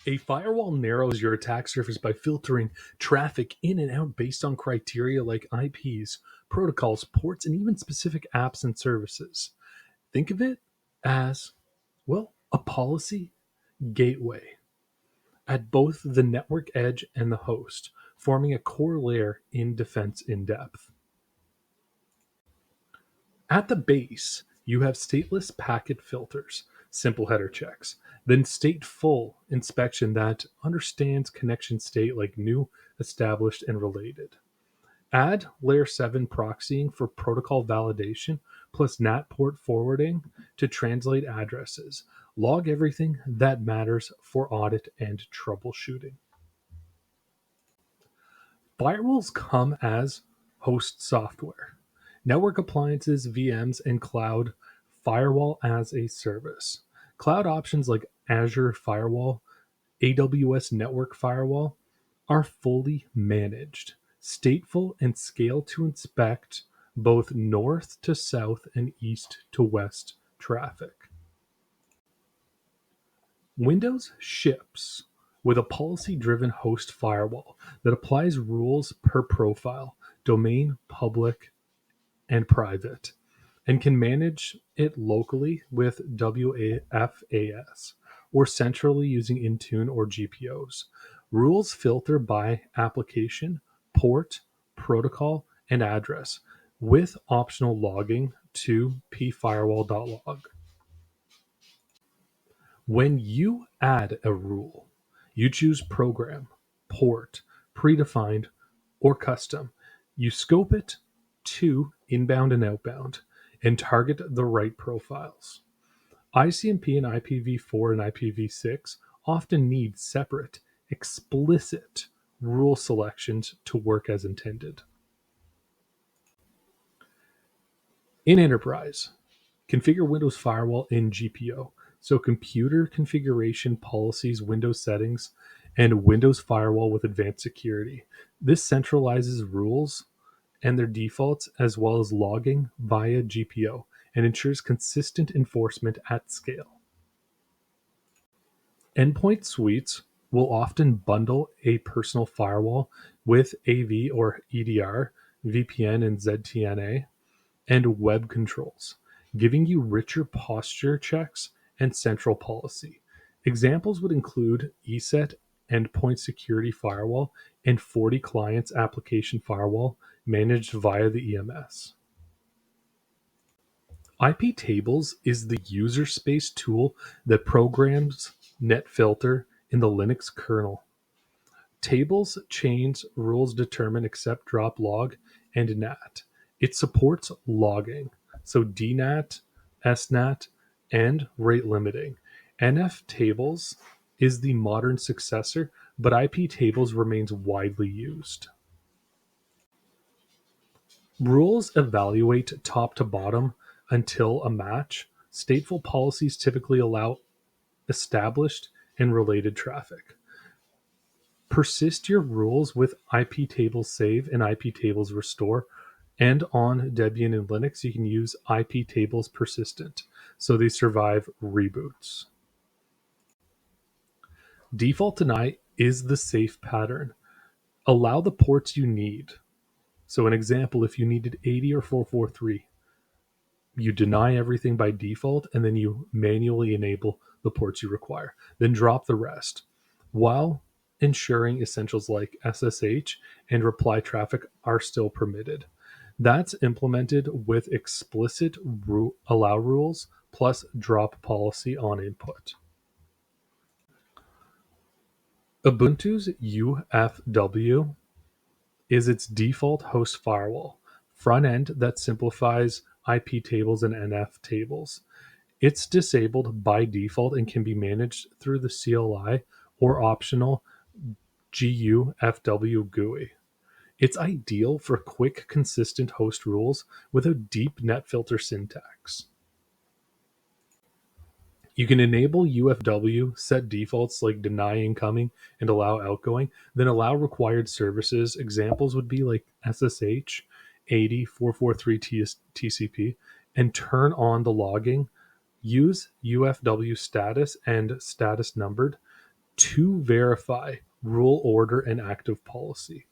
A firewall narrows your attack surface by filtering traffic in and out based on criteria like IPs, protocols, ports, and even specific apps and services. Think of it as, well, a policy gateway at both the network edge and the host, forming a core layer in defense in depth. At the base, you have stateless packet filters, simple header checks, then stateful inspection that understands connection state like new, established, and related. Add layer 7 proxying for protocol validation plus NAT port forwarding to translate addresses. Log everything that matters for audit and troubleshooting. Firewalls come as host software, network appliances, VMs, and cloud firewall as a service. Cloud options like Azure Firewall, AWS Network Firewall are fully managed, stateful, and scale to inspect both north to south and east to west traffic. Windows ships with a policy-driven host firewall that applies rules per profile, domain, public, and private, and can manage it locally with WFAS or centrally using Intune or GPOs. Rules filter by application, port, protocol, and address, with optional logging to pfirewall.log. When you add a rule, you choose program, port, predefined, or custom. You scope it to inbound and outbound and target the right profiles. ICMP and IPv4 and IPv6 often need separate, explicit rule selections to work as intended. In Enterprise, configure Windows Firewall in GPO. So computer configuration policies, Windows settings, and Windows Firewall with advanced security. This centralizes rules and their defaults as well as logging via GPO and ensures consistent enforcement at scale. Endpoint suites will often bundle a personal firewall with AV or EDR, VPN and ZTNA, and web controls, giving you richer posture checks and central policy. Examples would include ESET endpoint security firewall and 40 clients application firewall managed via the EMS. iptables is the user space tool that programs netfilter in the Linux kernel. Tables, chains, rules determine accept, drop, log, and NAT. It supports logging, so DNAT, SNAT, and rate limiting. NFtables is the modern successor, but iptables remains widely used. Rules evaluate top to bottom until a match. Stateful policies typically allow established and related traffic. Persist your rules with iptables save and iptables restore. And on Debian and Linux, you can use iptables persistent, so they survive reboots. Default deny is the safe pattern. Allow the ports you need. So an example, if you needed 80 or 443, you deny everything by default and then you manually enable the ports you require. Then drop the rest, while ensuring essentials like SSH and reply traffic are still permitted. That's implemented with explicit allow rules plus drop policy on input. Ubuntu's UFW is its default host firewall front end that simplifies iptables and NFtables. It's disabled by default and can be managed through the CLI or optional GUFW GUI. It's ideal for quick, consistent host rules with a deep netfilter syntax. You can enable UFW, set defaults like deny incoming and allow outgoing, then allow required services. Examples would be like SSH, 80443 TCP, and turn on the logging. Use UFW status and status numbered to verify rule, order, and active policy.